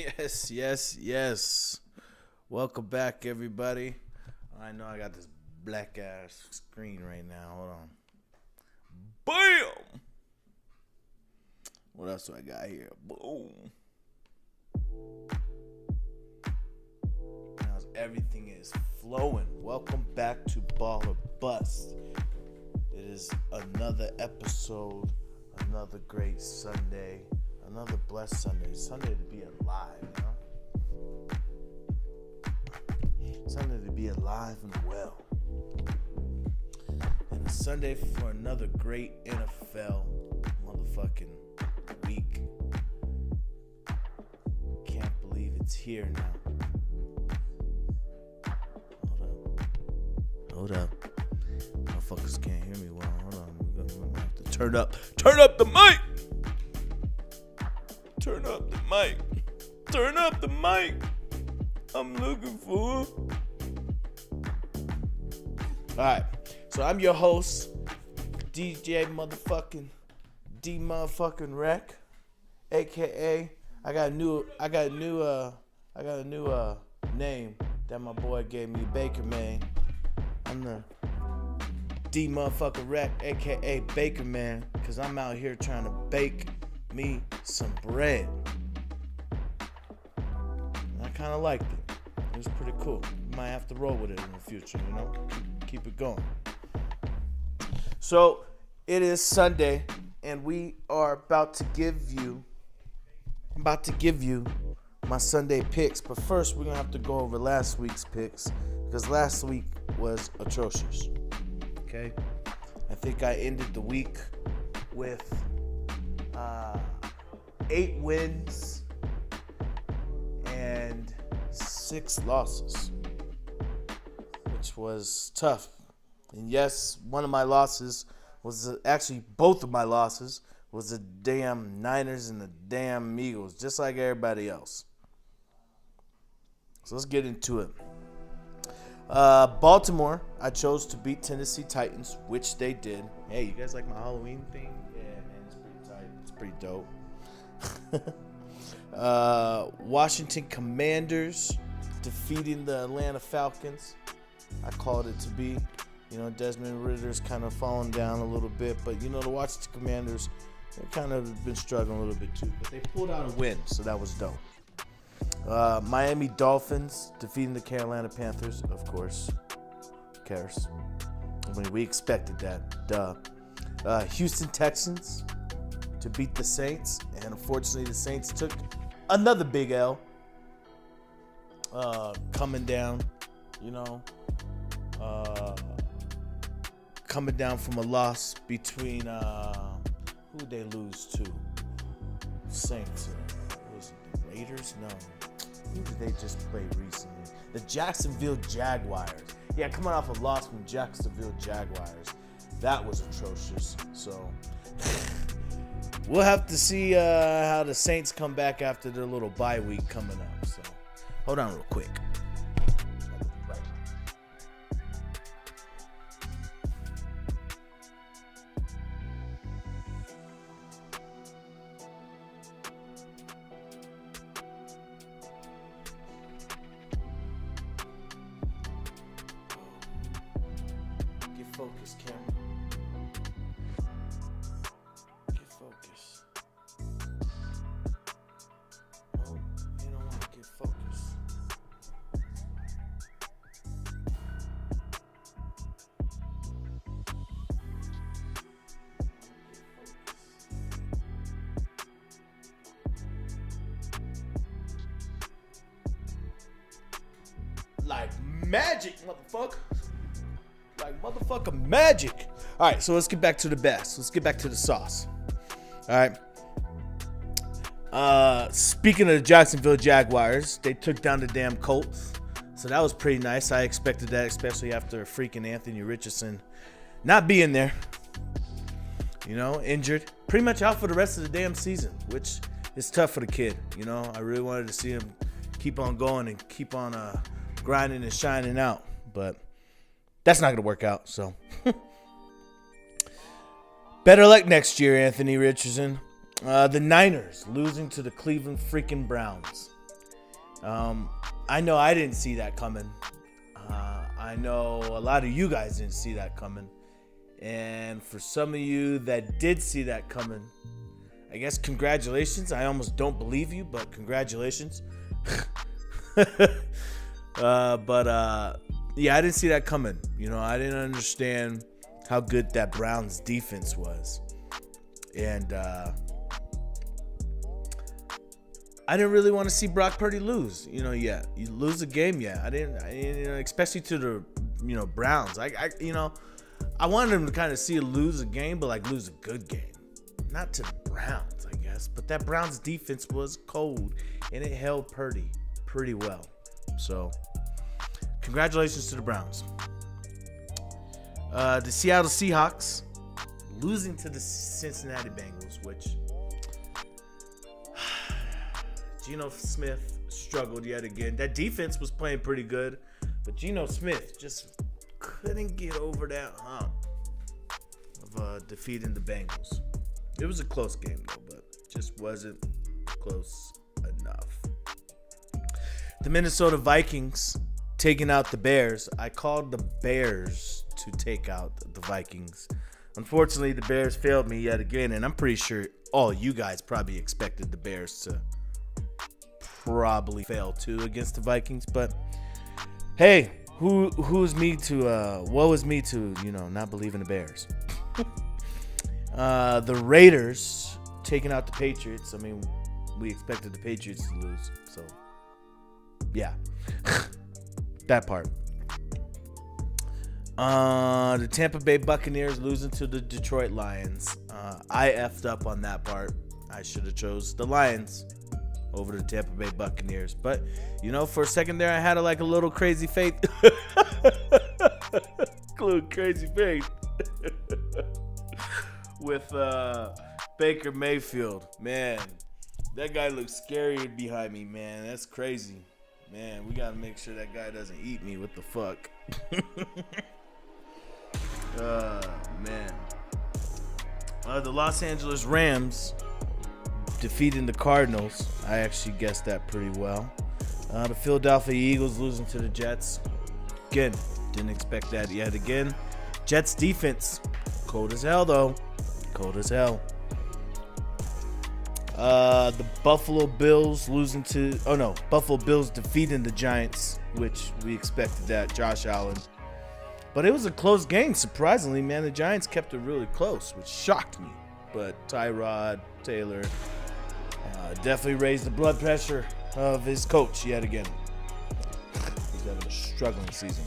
Yes, yes, yes. Welcome back, everybody. I know I got this black ass screen right now. Hold on. Bam! What else do I got here? Boom. Now everything is flowing. Welcome back to Ball or Bust. It is another episode, another great Sunday, another blessed Sunday. Sunday to be alive, you know? Sunday to be alive and well. And a Sunday for another great NFL motherfucking week. Can't believe it's here now. Hold up. Motherfuckers can't hear me well. Hold on. We're gonna have to turn up the mic. Turn up the mic. Turn up the mic. I'm looking for. Alright. So I'm your host, DJ motherfucking D motherfucking Rec. AKA I got a new name that my boy gave me, Baker Man. I'm the D motherfucking Rec, AKA Baker Man, cause I'm out here trying to bake me some bread. And I kinda liked it. It was pretty cool. Might have to roll with it in the future, you know? Keep it going. So it is Sunday, and we are about to give you my Sunday picks. But first, we're gonna have to go over last week's picks because last week was atrocious. Okay, I think I ended the week with 8 wins and 6 losses, which was tough. And yes, one of my losses was actually both of my losses was the damn Niners and the damn Eagles, just like everybody else. So let's get into it. Baltimore, I chose to beat Tennessee Titans, which they did. Hey, you guys like my Halloween thing? Yeah, man, it's pretty tight. It's pretty dope. Washington Commanders defeating the Atlanta Falcons. I called it to be. You know, Desmond Ritter's kind of fallen down a little bit, but you know, the Washington Commanders, they kind of been struggling a little bit too, but they pulled out a win, so that was dope. Miami Dolphins defeating the Carolina Panthers, of course. Who cares? I mean, we expected that. Duh. Houston Texans to beat the Saints, and unfortunately, the Saints took another big L. Coming down, you know. Coming down from a loss between who they lose to? Saints. Was it the Raiders? No. Who did they just play recently? The Jacksonville Jaguars. Yeah, coming off a loss from Jacksonville Jaguars. That was atrocious. So we'll have to see how the Saints come back after their little bye week coming up. So hold on real quick. Focus, camera. Get focus. Oh, you don't want to get focus. Like magic, motherfucker. Like motherfucking magic. All right, so let's get back to the best. Let's get back to the sauce. All right. Speaking of the Jacksonville Jaguars, they took down the damn Colts. So that was pretty nice. I expected that, especially after freaking Anthony Richardson not being there. You know, injured. Pretty much out for the rest of the damn season, which is tough for the kid. You know, I really wanted to see him keep on going and keep on grinding and shining out. But that's not going to work out, so. Better luck next year, Anthony Richardson. The Niners losing to the Cleveland freaking Browns. I know I didn't see that coming. I know a lot of you guys didn't see that coming. And for some of you that did see that coming, I guess congratulations. I almost don't believe you, but congratulations. Yeah, I didn't see that coming. I didn't understand how good that Browns defense was. And I didn't really want to see Brock Purdy lose. You lose a game. Yeah, I didn't. Especially to the Browns. I wanted him to kind of see it lose a game, but like lose a good game, not to the Browns, I guess. But that Browns defense was cold, and it held Purdy pretty well. So, congratulations to the Browns. The Seattle Seahawks losing to the Cincinnati Bengals, which Geno Smith struggled yet again. That defense was playing pretty good, but Geno Smith just couldn't get over that hump of defeating the Bengals. It was a close game, though, but just wasn't close enough. The Minnesota Vikings taking out the Bears. I called the Bears to take out the Vikings. Unfortunately, the Bears failed me yet again, and I'm pretty sure all you guys probably expected the Bears to probably fail too against the Vikings. But hey, who's me to woe is me to not believe in the Bears. The Raiders taking out the Patriots. I mean, we expected the Patriots to lose, so yeah. That part. The Tampa Bay Buccaneers losing to the Detroit Lions. I effed up on that part. I should have chose the Lions over the Tampa Bay Buccaneers. But, for a second there, I had a little crazy faith. Crazy faith. With Baker Mayfield. Man, that guy looks scary behind me, man. That's crazy. Man, we got to make sure that guy doesn't eat me. What the fuck? Man. The Los Angeles Rams defeating the Cardinals. I actually guessed that pretty well. The Philadelphia Eagles losing to the Jets. Again, didn't expect that yet again. Jets defense, cold as hell though. Cold as hell. The Buffalo Bills Buffalo Bills defeating the Giants, which we expected that. Josh Allen. But it was a close game, surprisingly, man. The Giants kept it really close, which shocked me. But Tyrod Taylor definitely raised the blood pressure of his coach yet again. He's having a struggling season.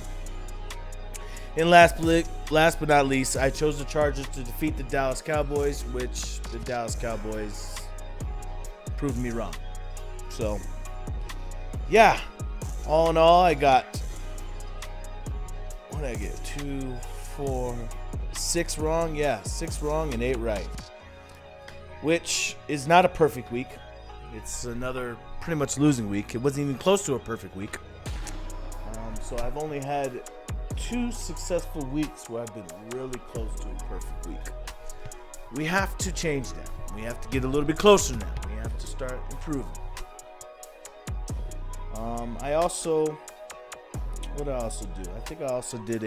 And last but not least, I chose the Chargers to defeat the Dallas Cowboys, which the Dallas Cowboys proved me wrong. So, yeah. All in all, I got, what did I get? 2, 4, 6 wrong? Yeah, 6 wrong and 8 right. Which is not a perfect week. It's another pretty much losing week. It wasn't even close to a perfect week. So I've only had 2 successful weeks where I've been really close to a perfect week. We have to change that. We have to get a little bit closer now. We have to start improving. What did I also do? I think I also did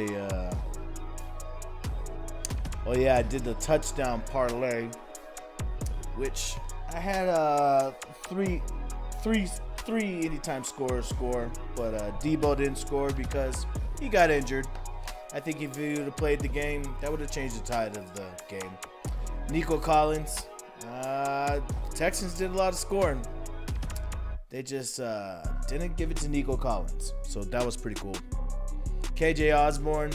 I did the touchdown parlay, which I had 3 anytime scorers score, but Debo didn't score because he got injured. I think if he would have played the game, that would have changed the tide of the game. Nico Collins, Texans did a lot of scoring. They just didn't give it to Nico Collins, so that was pretty cool. KJ Osborne,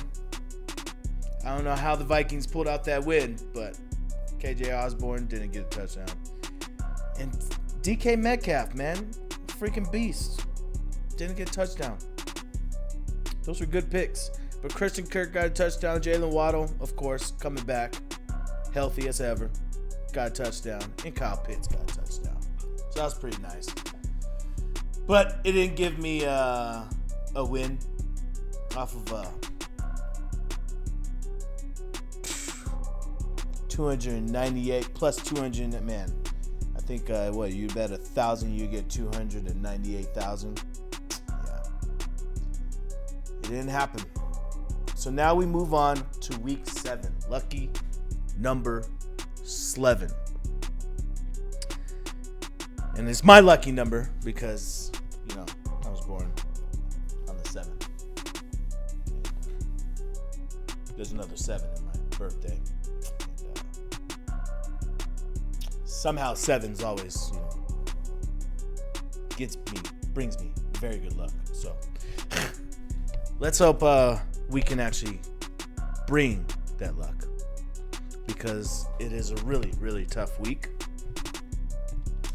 I don't know how the Vikings pulled out that win, but KJ Osborne didn't get a touchdown. And DK Metcalf, man, freaking beast, didn't get a touchdown. Those were good picks. But Christian Kirk got a touchdown. Jalen Waddle, of course, coming back, healthy as ever, got a touchdown. And Kyle Pitts got a touchdown. So that was pretty nice. But it didn't give me a win off of 298 plus 200. Man, I think think what you bet 1,000, you get 298,000. Yeah, it didn't happen. So now we move on to week 7, lucky number 11. And it's my lucky number because, you know, I was born on the 7th. There's another 7 in my birthday. And, somehow 7's always, you know, brings me very good luck. So let's hope we can actually bring that luck, because it is a really, really tough week.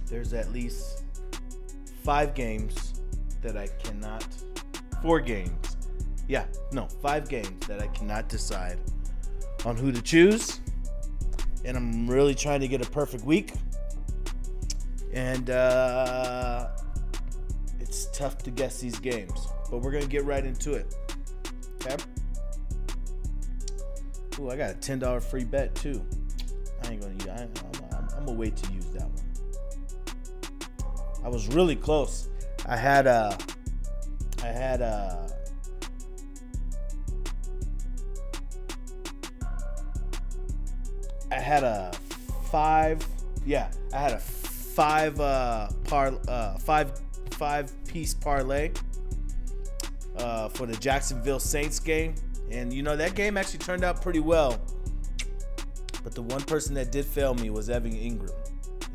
There's at least 5 games that I cannot, 4 games. Yeah, no, 5 games that I cannot decide on who to choose. And I'm really trying to get a perfect week. And it's tough to guess these games, but we're going to get right into it. Okay? Ooh, I got a $10 free bet too. I ain't going to use it. I'm going to wait to use that one. I was really close. I had a 5-piece parlay for the Jacksonville Saints game, and you know that game actually turned out pretty well. But the one person that did fail me was Evan Ingram.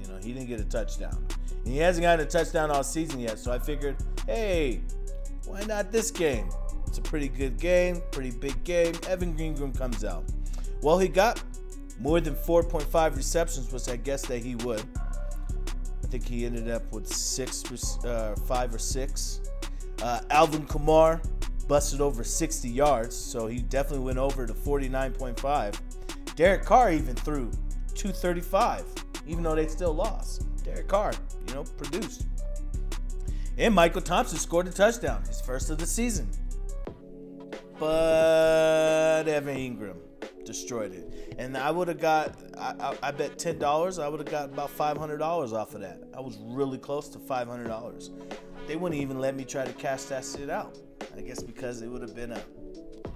You know, he didn't get a touchdown. And he hasn't gotten a touchdown all season yet, so I figured, hey, why not this game? It's a pretty good game, pretty big game. Evan Ingram comes out. Well, he got more than 4.5 receptions, which I guessed that he would. I think he ended up with 5 or 6. Alvin Kamara busted over 60 yards, so he definitely went over to 49.5. Derek Carr even threw 235, even though they still lost. Derek Carr, you know, produced. And Michael Thompson scored a touchdown, his first of the season. But Evan Ingram destroyed it. And I would have got, I bet $10, I would have got about $500 off of that. I was really close to $500. They wouldn't even let me try to cash that shit out. I guess because it would have been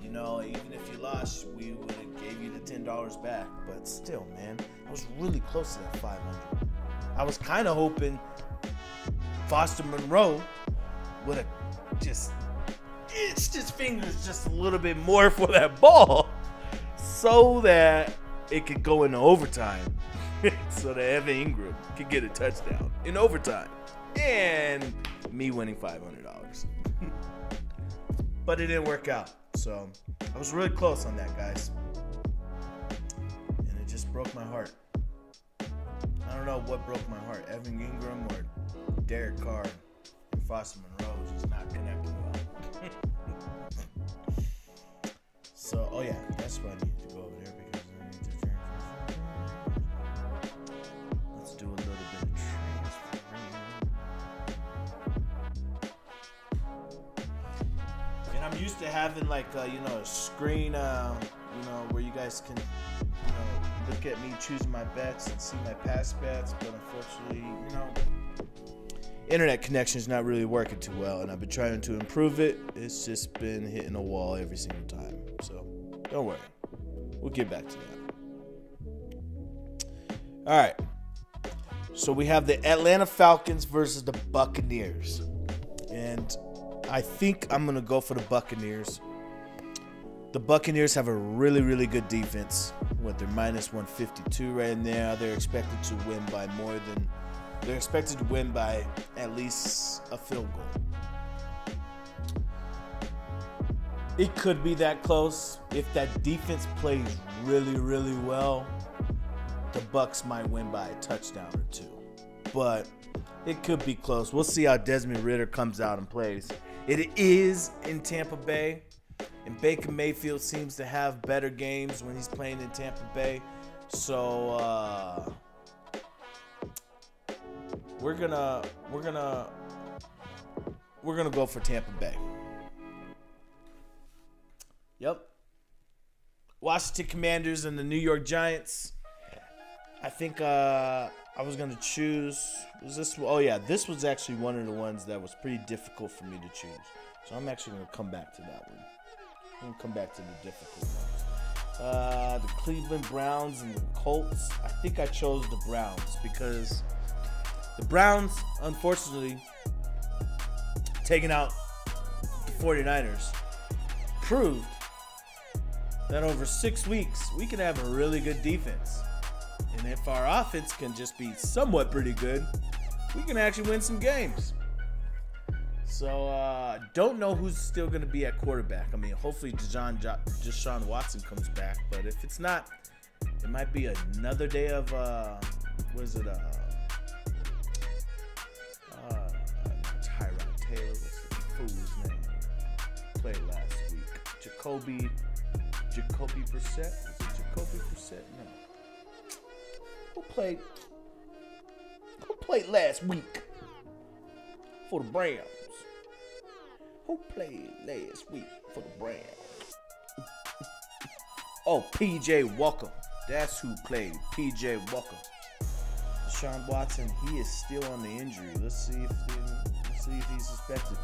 you know, even if you lost, we would have gave you the $10 back. But still, man, I was really close to that $500. I was kind of hoping Foster Monroe would have just itched his fingers just a little bit more for that ball so that it could go into overtime so that Evan Ingram could get a touchdown in overtime and me winning $500. But it didn't work out. So I was really close on that, guys. And it just broke my heart. I don't know what broke my heart, Evan Ingram or Derek Carr and Foster Monroe was just not connecting well. So, oh yeah, that's why I need to go over there because I need to transfer. Let's do a little bit of transferring. And I'm used to having like, you know, a screen, you know, where you guys can, you know, look at me choosing my bets and see my past bets, but unfortunately, you know, internet connection is not really working too well, and I've been trying to improve it. It's just been hitting a wall every single time. So don't worry, we'll get back to that. All right, so we have the Atlanta Falcons versus the Buccaneers, and I think I'm gonna go for the Buccaneers. The Buccaneers have a really, really good defense. They're minus 152 right now. They're expected to win by at least a field goal. It could be that close. If that defense plays really, really well, the Bucs might win by a touchdown or 2. But it could be close. We'll see how Desmond Ridder comes out and plays. It is in Tampa Bay. And Baker Mayfield seems to have better games when he's playing in Tampa Bay. So we're gonna go for Tampa Bay. Yep. Washington Commanders and the New York Giants. I think I was gonna choose. Was this? Oh yeah, this was actually one of the ones that was pretty difficult for me to choose. So I'm actually gonna come back to that one. I'm gonna come back to the difficult ones. The Cleveland Browns and the Colts. I think I chose the Browns because the Browns, unfortunately, taking out the 49ers, proved that over 6 weeks we can have a really good defense. And if our offense can just be somewhat pretty good, we can actually win some games. So, don't know who's still going to be at quarterback. I mean, hopefully Deshaun Watson comes back. But if it's not, it might be another day of, Tyrod Taylor. What's the fool's name? Played last week. Jacoby Brissett? Is it Jacoby Brissett? No. Who played last week for the Browns? Who played last week for the Browns? Oh, P.J. Walker. That's who played. P.J. Walker. Deshaun Watson, he is still on the injury. Let's see if he's suspected.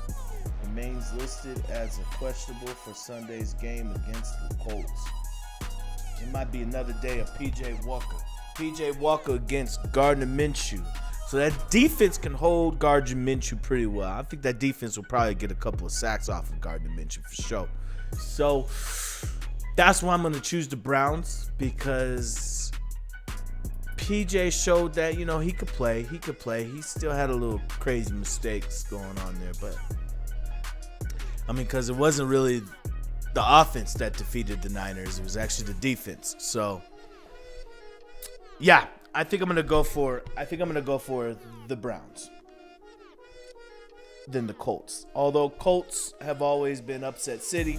Remains listed as a questionable for Sunday's game against the Colts. It might be another day of P.J. Walker. P.J. Walker against Gardner Minshew. So that defense can hold Gardner Minshew pretty well. I think that defense will probably get a couple of sacks off of Gardner Minshew for sure. So that's why I'm going to choose the Browns, because PJ showed that, he could play. He still had a little crazy mistakes going on there. But, because it wasn't really the offense that defeated the Niners. It was actually the defense. So, yeah. I think I'm gonna go for the Browns than the Colts. Although Colts have always been upset city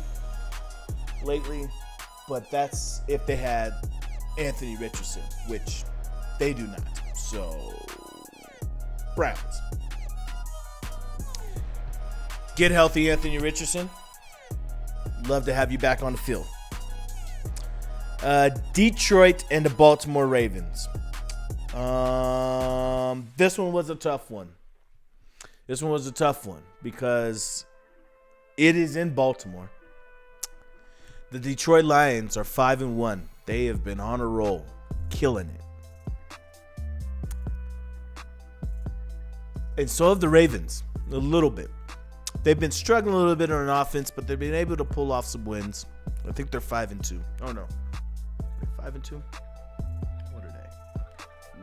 lately, but that's if they had Anthony Richardson, which they do not. So Browns. Get healthy, Anthony Richardson. Love to have you back on the field. Detroit and the Baltimore Ravens. This one was a tough one. Because it is in Baltimore. The Detroit Lions are 5-1. They have been on a roll, killing it. And so have the Ravens, a little bit. They've been struggling a little bit on offense, but they've been able to pull off some wins. I think they're 5-2. Oh no, 5-2.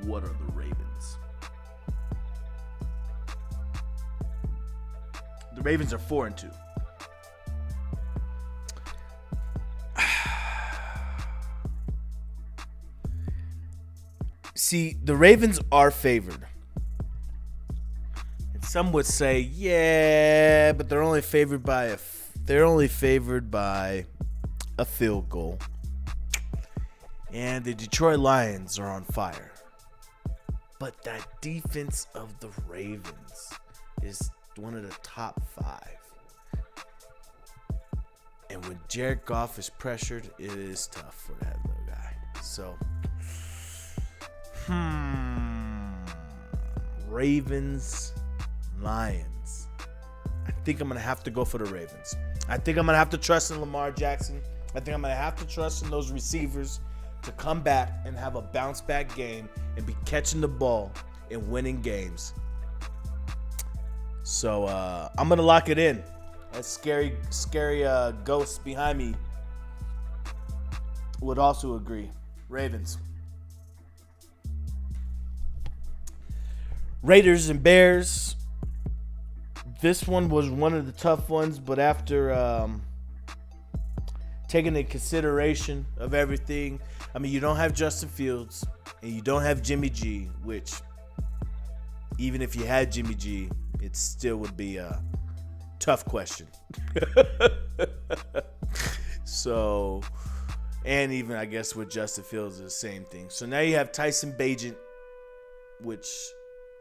What are the Ravens? The Ravens are 4-2. See, the Ravens are favored. And some would say, yeah, but they're only favored by a field goal. And the Detroit Lions are on fire. But that defense of the Ravens is one of the top 5. And when Jared Goff is pressured, it is tough for that little guy. So, Ravens, Lions. I think I'm going to have to go for the Ravens. I think I'm going to have to trust in Lamar Jackson. I think I'm going to have to trust in those receivers to come back and have a bounce back game and be catching the ball and winning games. So I'm going to lock it in. That scary ghost behind me would also agree. Ravens. Raiders and Bears. This one was one of the tough ones, but after taking into consideration of everything, you don't have Justin Fields and you don't have Jimmy G, which even if you had Jimmy G, it still would be a tough question. So, and even I guess with Justin Fields is the same thing. So now you have Tyson Bagent, which,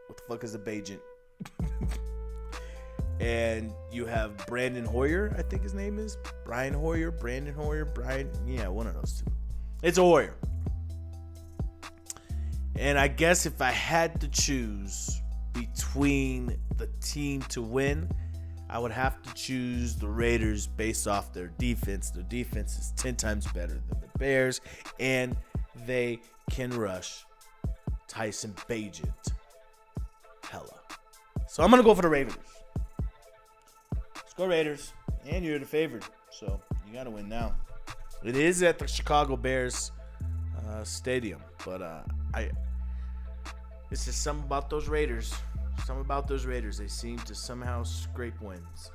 what the fuck is a Bagent? And you have Brandon Hoyer, I think his name is. Brandon Hoyer, yeah, one of those two. It's a Hoyer. And I guess if I had to choose between the team to win, I would have to choose the Raiders based off their defense. Their defense is 10 times better than the Bears, and they can rush Tyson Bagent. Hella. So I'm going to go for the Raiders. Let's go Raiders. And you're the favorite, so you got to win now. It is at the Chicago Bears stadium, but it's just something about those Raiders. Something about those Raiders. They seem to somehow scrape wins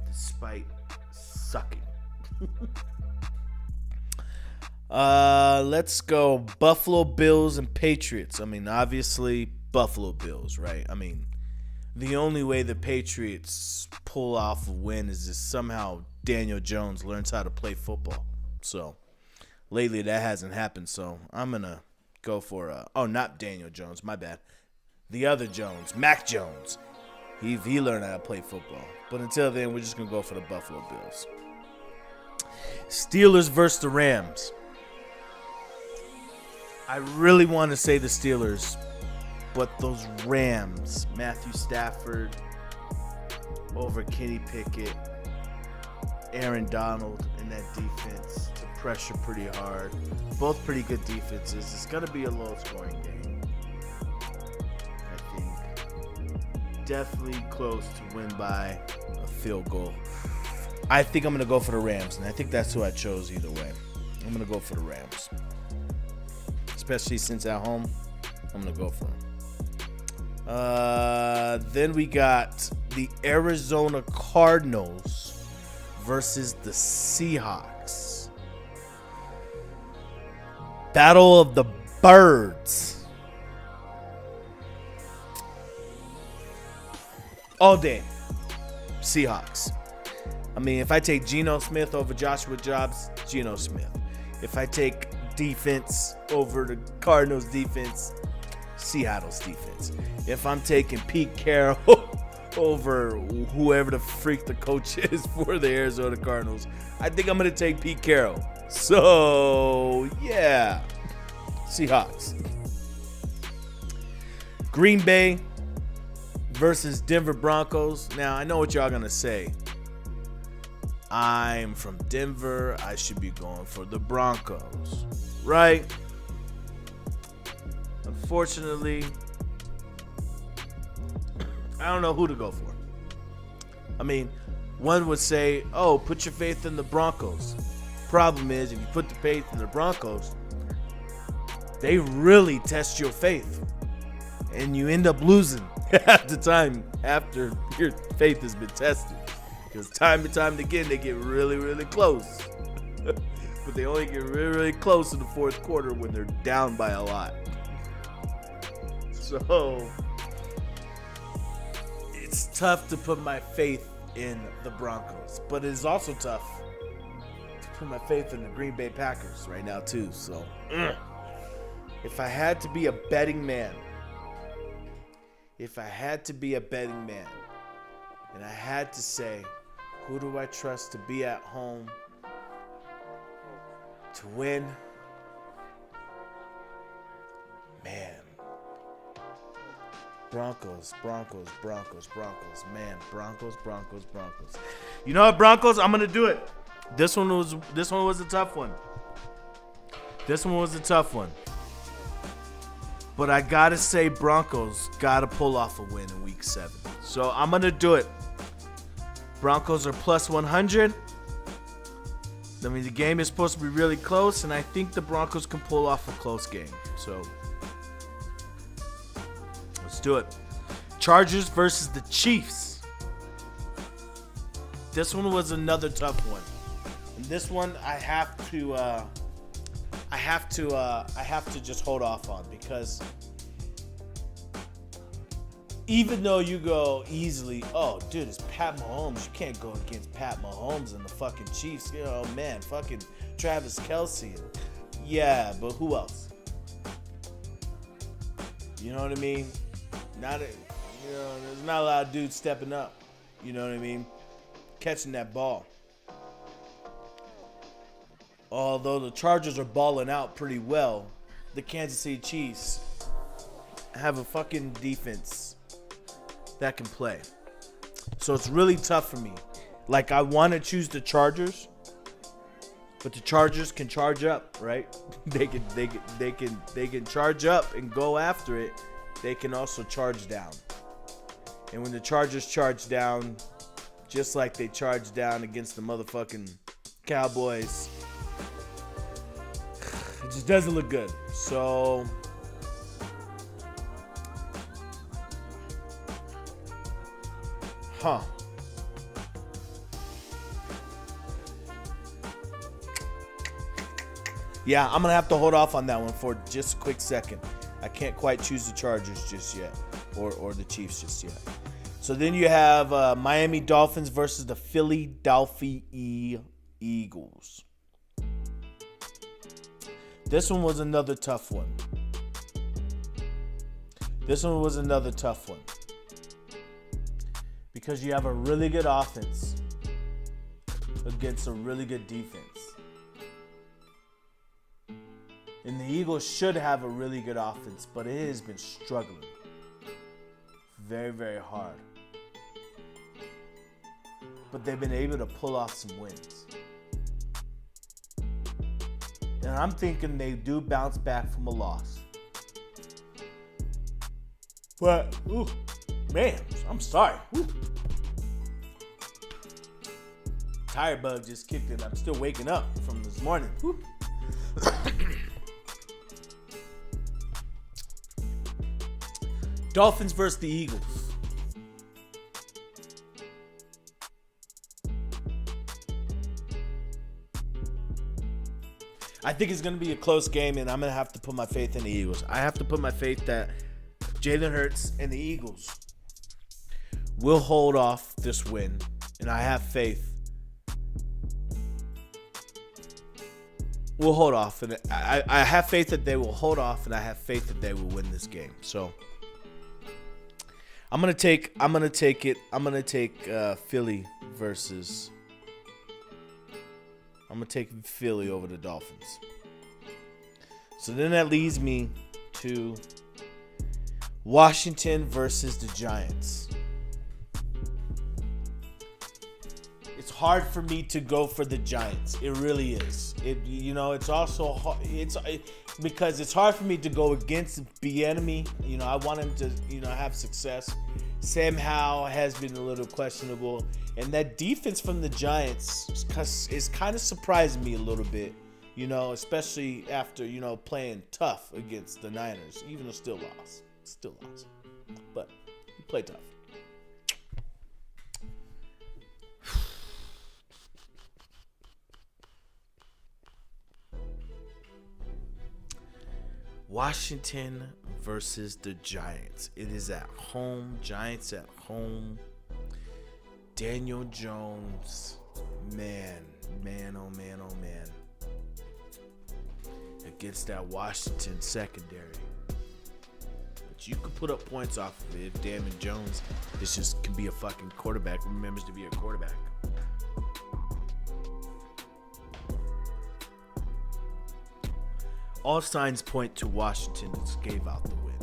despite sucking. Let's go Buffalo Bills and Patriots. I mean, obviously Buffalo Bills, right? I mean, the only way the Patriots pull off a win is just somehow Daniel Jones learns how to play football. So lately that hasn't happened. So I'm going to go for not Daniel Jones, my bad. The other Jones, Mac Jones. He learned how to play football. But until then, we're just going to go for the Buffalo Bills. Steelers versus the Rams. I really want to say the Steelers, but those Rams, Matthew Stafford over Kenny Pickett, Aaron Donald in that defense to pressure pretty hard. Both pretty good defenses. It's going to be a low-scoring game. I think definitely close to win by a field goal. I think I'm going to go for the Rams, and I think that's who I chose either way. I'm going to go for the Rams. Especially since at home, I'm going to go for them. Then we got the Arizona Cardinals versus the Seahawks. Battle of the Birds. All day. Seahawks. I mean, if I take Geno Smith over Joshua Dobbs, Geno Smith. If I take defense over the Cardinals defense, Seattle's defense. If I'm taking Pete Carroll over whoever the freak the coach is for the Arizona Cardinals, I think I'm going to take Pete Carroll. So, yeah. Seahawks. Green Bay versus Denver Broncos. Now, I know what y'all going to say. I'm from Denver. I should be going for the Broncos. Right? Unfortunately, I don't know who to go for. I mean, one would say, oh, put your faith in the Broncos. Problem is, if you put the faith in the Broncos, they really test your faith. And you end up losing half the time after your faith has been tested. Because time and time again, they get really, really close. But they only get really, really close in the fourth quarter when they're down by a lot. So, it's tough to put my faith in the Broncos. But it is also tough to put my faith in the Green Bay Packers right now, too. So, if I had to be a betting man, and I had to say, who do I trust to be at home to win? Man. Broncos. Man, Broncos. You know what, Broncos? I'm going to do it. This one was a tough one. But I got to say Broncos got to pull off a win in week 7. So I'm going to do it. Broncos are plus 100. I mean, the game is supposed to be really close, and I think the Broncos can pull off a close game. So let's do it. Chargers versus the Chiefs. This one was another tough one. And this one I have to just hold off on, because even though you go easily, oh, dude, it's Pat Mahomes. You can't go against Pat Mahomes and the fucking Chiefs. Oh, man, fucking Travis Kelce. Yeah, but who else? You know what I mean? There's not a lot of dudes stepping up. You know what I mean? Catching that ball. Although the Chargers are balling out pretty well, the Kansas City Chiefs have a fucking defense that can play. So it's really tough for me. Like, I want to choose the Chargers, but the Chargers can charge up, right? They can charge up and go after it. They can also charge down. And when the Chargers charge down, just like they charged down against the motherfucking Cowboys, it just doesn't look good. So yeah, I'm going to have to hold off on that one for just a quick second. I can't quite choose the Chargers just yet, or the Chiefs just yet. So then you have Miami Dolphins versus the Philadelphia Eagles. This one was another tough one. Because you have a really good offense against a really good defense. And the Eagles should have a really good offense, but it has been struggling very, very hard. But they've been able to pull off some wins. And I'm thinking they do bounce back from a loss. But, man, I'm sorry. Tired bug just kicked in. I'm still waking up from this morning. Dolphins versus the Eagles. I think it's going to be a close game, and I'm going to have to put my faith in the Eagles. I have to put my faith that Jalen Hurts and the Eagles will hold off this win, and I have faith. We'll hold off, and I have faith that they will hold off, and I have faith that they will win this game. So I'm gonna take Philly versus. I'm gonna take Philly over the Dolphins. So then that leads me to Washington versus the Giants. It's hard for me to go for the Giants. It really is. It's also hard. Because it's hard for me to go against Bieniemy. I want him to, have success. Sam Howell has been a little questionable, and that defense from the Giants is kind of surprising me a little bit. Especially after playing tough against the Niners, even though still lost, but he played tough. Washington versus the Giants. It is at home. Giants at home. Daniel Jones. Man, oh man. Against that Washington secondary. But you could put up points off of it if Daniel Jones can be a fucking quarterback. Remembers to be a quarterback. All signs point to Washington that gave out the win.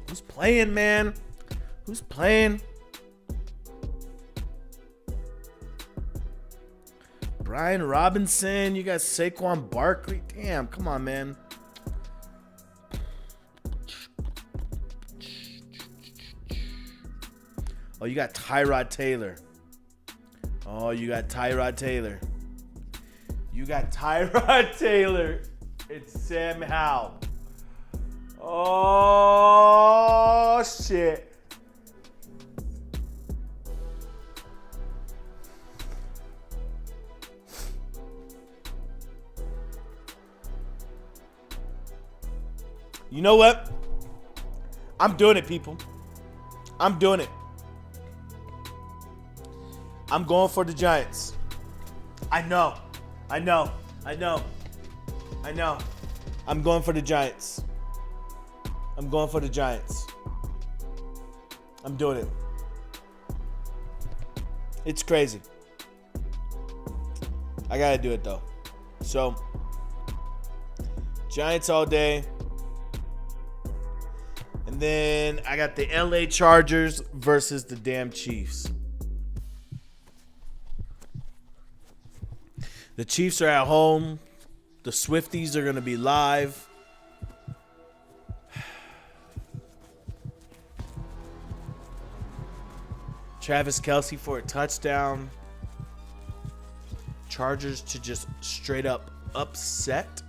Who's playing, man? Who's playing? Brian Robinson, you got Saquon Barkley. Damn, come on, man. Oh, you got Tyrod Taylor. It's Sam Howell. Oh, shit. You know what? I'm doing it, people. I'm doing it. I'm going for the Giants. I know. I'm going for the Giants. I'm doing it. It's crazy. I gotta do it though. So, Giants all day. And then I got the LA Chargers versus the damn Chiefs. The Chiefs are at home. The Swifties are going to be live. Travis Kelce for a touchdown. Chargers to just straight up upset.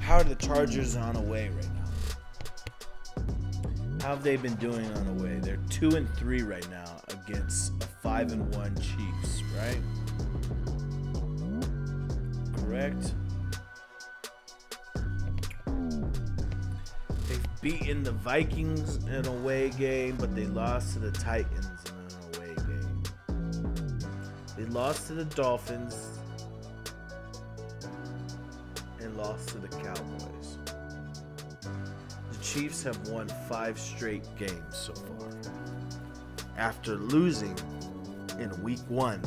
How are the Chargers on away right now? How have they been doing on away? They're 2-3 right now against a 5-1 Chiefs, right? Correct. They've beaten the Vikings in an away game, but they lost to the Titans in an away game. They lost to the Dolphins and lost to the Cowboys. The Chiefs have won 5 straight games so far, after losing in week 1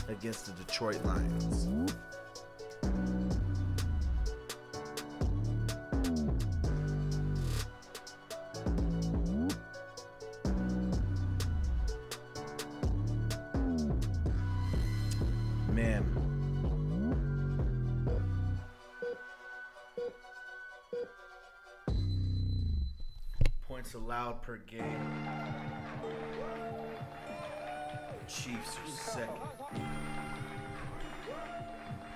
against the Detroit Lions. Man. Points allowed per game. Chiefs are second.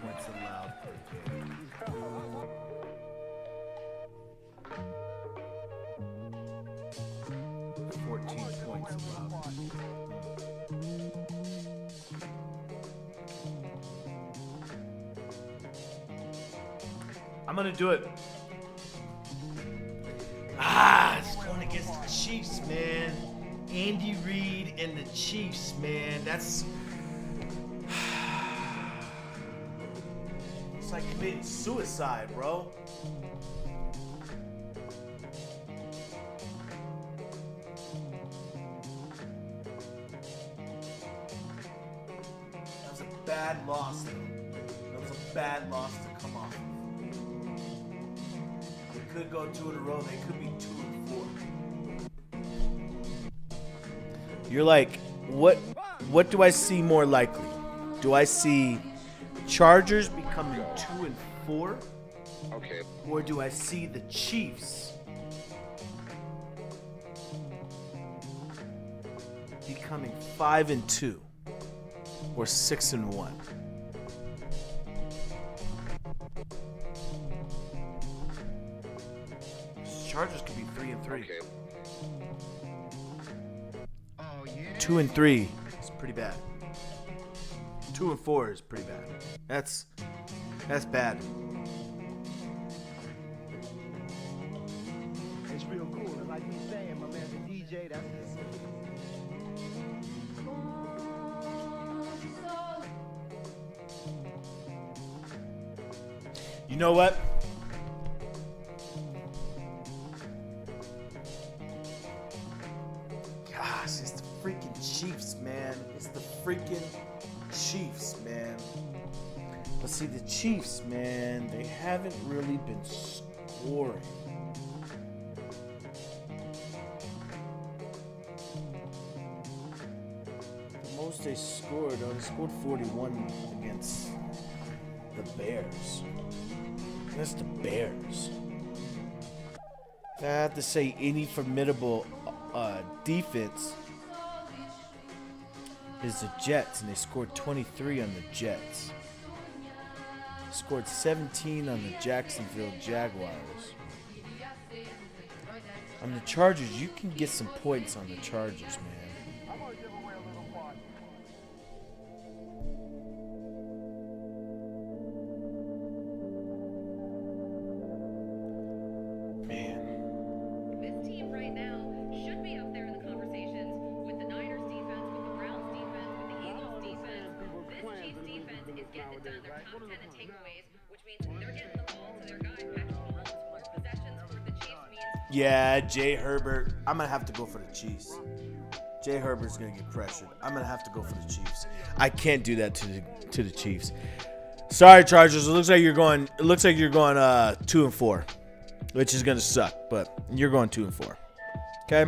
Points allowed per game. 14 points allowed. I'm gonna do it. It's going against the Chiefs, man. Andy Reid and the Chiefs, man. That's it's like committing suicide, bro. That was a bad loss, though. That was a bad loss to come off. They could go 2 in a row. They could be 2-4. You're like, what do I see more likely? Do I see Chargers becoming 2-4? Okay. Or do I see the Chiefs becoming 5-2 or 6-1? Chargers could be 3-3. Okay. 2-3 is pretty bad. 2-4 is pretty bad. That's bad. It's real cool, and like he's saying, my man, the DJ, that's his. You know what? Gosh, it's the freaking Chiefs, man. It's the freaking Chiefs, man. But see, the Chiefs, man, they haven't really been scoring. The most they scored 41 against the Bears. That's the Bears. I have to say, any formidable defense is the Jets, and they scored 23 on the Jets. Scored 17 on the Jacksonville Jaguars. On the Chargers, you can get some points on the Chargers, man. getting it done. They're top 10 in takeaways, which means they're getting the ball to their guy. Patrick Mahomes, more possessions for the Chiefs means. Yeah, Jay Herbert. I'm gonna have to go for the Chiefs. Jay Herbert's gonna get pressured. I'm gonna have to go for the Chiefs. I can't do that to the Chiefs. Sorry, Chargers. It looks like you're going. 2-4, which is gonna suck. But you're going 2-4. Okay.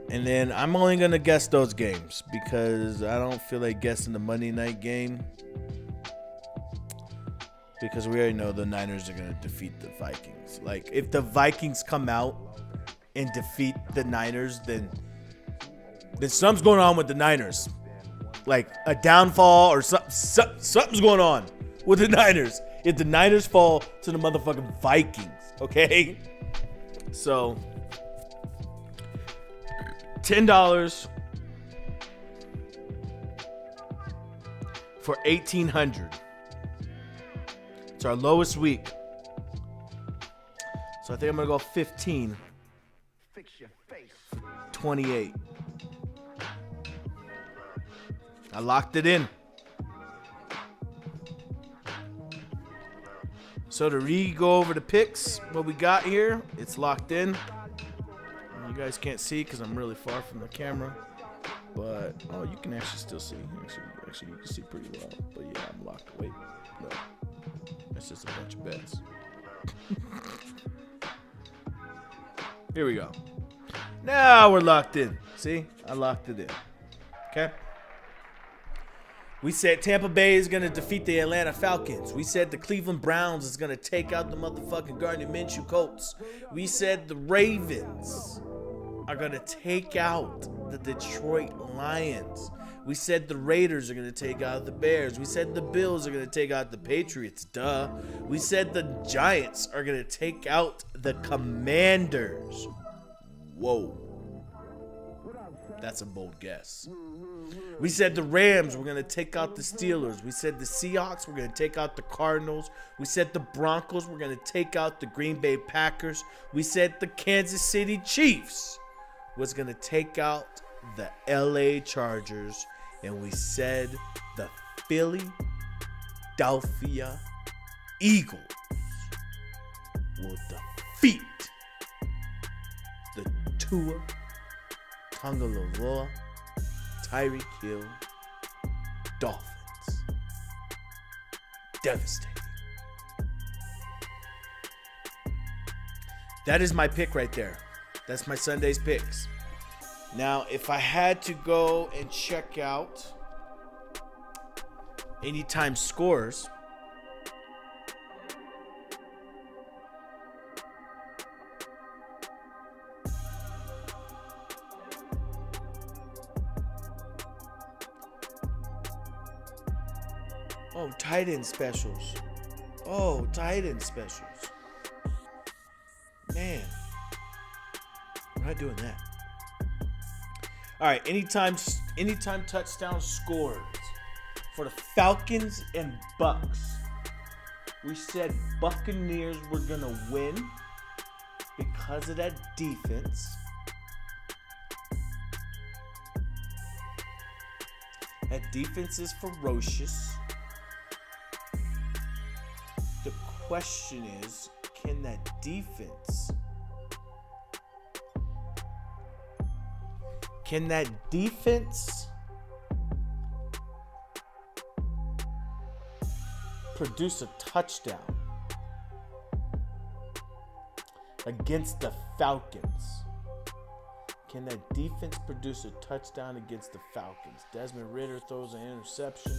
And then I'm only going to guess those games because I don't feel like guessing the Monday night game because we already know the Niners are going to defeat the Vikings. Like, if the Vikings come out and defeat the Niners, then something's going on with the Niners. Like, a downfall or something's going on with the Niners. If the Niners fall to the motherfucking Vikings, okay? So... $10 for $1,800. It's our lowest week. So I think I'm going to go 15. Fix your face. 28. I locked it in. So to go over the picks, what we got here, it's locked in. You guys can't see because I'm really far from the camera, but you can actually still see. Actually, you can see pretty well. But yeah, I'm locked. Wait, no, that's just a bunch of bets. Here we go. Now we're locked in. See, I locked it in. Okay. We said Tampa Bay is going to defeat the Atlanta Falcons. We said the Cleveland Browns is going to take out the motherfucking Gardner Minshew Colts. We said the Ravens are going to take out the Detroit Lions. We said the Raiders are going to take out the Bears. We said the Bills are going to take out the Patriots. Duh. We said the Giants are going to take out the Commanders. Whoa. That's a bold guess. We said the Rams were going to take out the Steelers. We said the Seahawks were going to take out the Cardinals. We said the Broncos were going to take out the Green Bay Packers. We said the Kansas City Chiefs was going to take out the LA Chargers. And we said the Philadelphia Eagles will defeat the Tua Tagovailoa Tyreek Hill Dolphins. Devastating. That is my pick right there. That's my Sunday's picks. Now, if I had to go and check out anytime scores, tight end specials. Tight end specials. Man, we're not doing that. All right, anytime touchdown scores for the Falcons and Bucks. We said Buccaneers were gonna win because of that defense. That defense is ferocious. The question is, can that defense produce a touchdown against the Falcons? Can that defense produce a touchdown against the Falcons? Desmond Ridder throws an interception.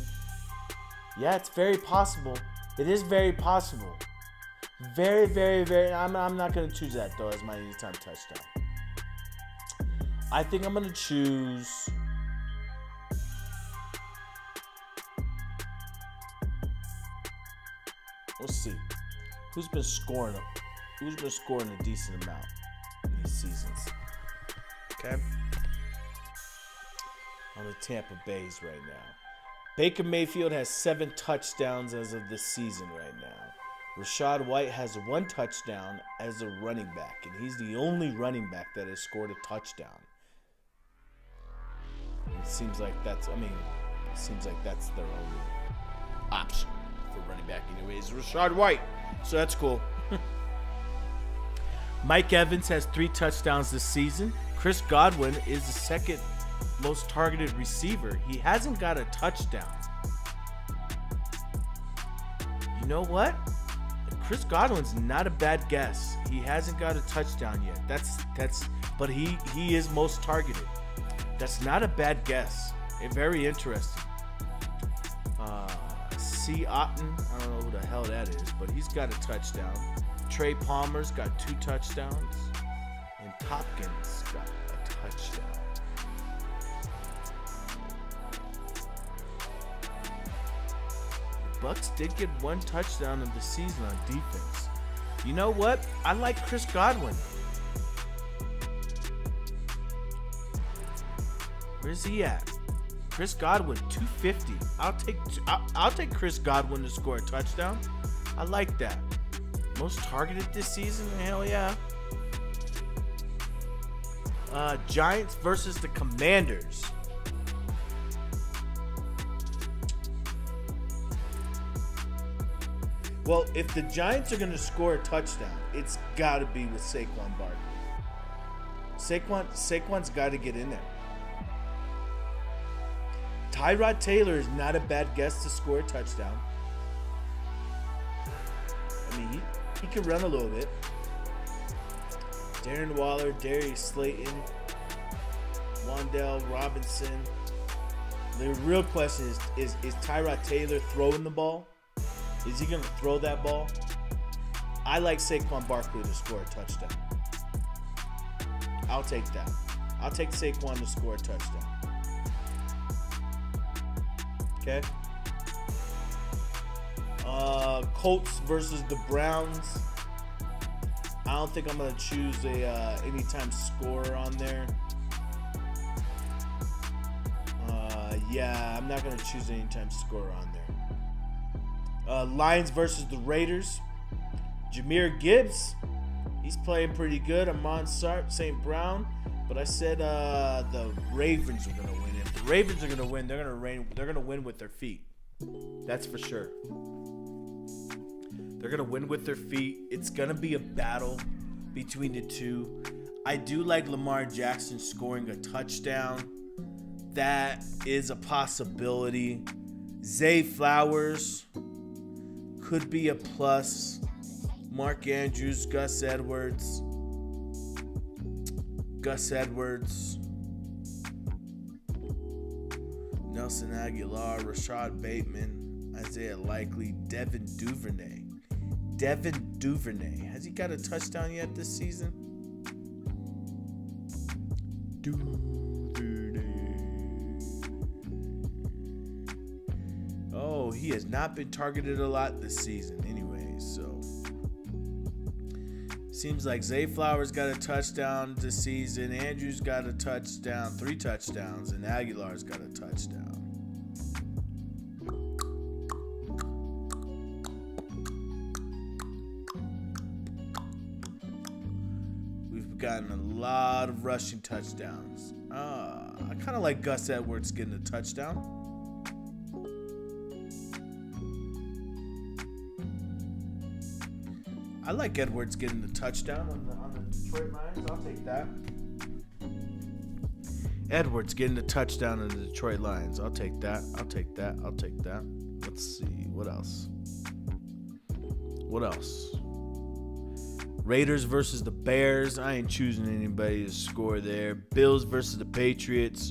Yeah, it's very possible. It is very possible. Very, very, very. I'm not going to choose that, though, as my anytime touchdown. I think I'm going to choose... Let's see. Who's been scoring a decent amount in these seasons? Okay. On the Tampa Bays right now. Baker Mayfield has 7 touchdowns as of this season right now. Rachaad White has 1 touchdown as a running back, and he's the only running back that has scored a touchdown. It seems like Seems like that's their only option for running back anyways. Rashad White. So that's cool. Mike Evans has 3 touchdowns this season. Chris Godwin is the second most targeted receiver. He hasn't got a touchdown. You know what? Chris Godwin's not a bad guess. He hasn't got a touchdown yet. But he is most targeted. That's not a bad guess. Very interesting. C. Otten, I don't know who the hell that is, but he's got a touchdown. Trey Palmer's got 2 touchdowns. And Hopkins got a touchdown. The Bucks did get 1 touchdown of the season on defense. You know what? I like Chris Godwin. Where's he at? Chris Godwin, 250. I'll take Chris Godwin to score a touchdown. I like that. Most targeted this season? Hell yeah. Giants versus the Commanders. Well, if the Giants are going to score a touchdown, it's got to be with Saquon Barkley. Saquon's got to get in there. Tyrod Taylor is not a bad guess to score a touchdown. I mean, he can run a little bit. Darren Waller, Darius Slayton, Wan'Dale Robinson. The real question is Tyrod Taylor throwing the ball? Is he going to throw that ball? I like Saquon Barkley to score a touchdown. I'll take that. I'll take Saquon to score a touchdown. Okay. Colts versus the Browns. I don't think I'm going to choose a anytime scorer on there. Yeah, I'm not going to choose an anytime scorer on there. Lions versus the Raiders. Jahmyr Gibbs. He's playing pretty good. Amon St. Brown. But I said the Ravens are going to win. If the Ravens are going to win, they're going to win with their feet. That's for sure. They're going to win with their feet. It's going to be a battle between the two. I do like Lamar Jackson scoring a touchdown. That is a possibility. Zay Flowers could be a plus. Mark Andrews, Gus Edwards, Nelson Aguilar, Rashad Bateman, Isaiah Likely, Devin Duvernay. Has he got a touchdown yet this season? Duvernay. Oh, he has not been targeted a lot this season anyway, so seems like Zay Flowers got a touchdown this season. Andrews got a touchdown, 3 touchdowns, and Aguilar's got a touchdown. We've gotten a lot of rushing touchdowns. I kind of like Gus Edwards getting a touchdown. I like Edwards getting the touchdown on the Detroit Lions. I'll take that. Edwards getting the touchdown on the Detroit Lions. I'll take that. Let's see. What else? Raiders versus the Bears. I ain't choosing anybody to score there. Bills versus the Patriots.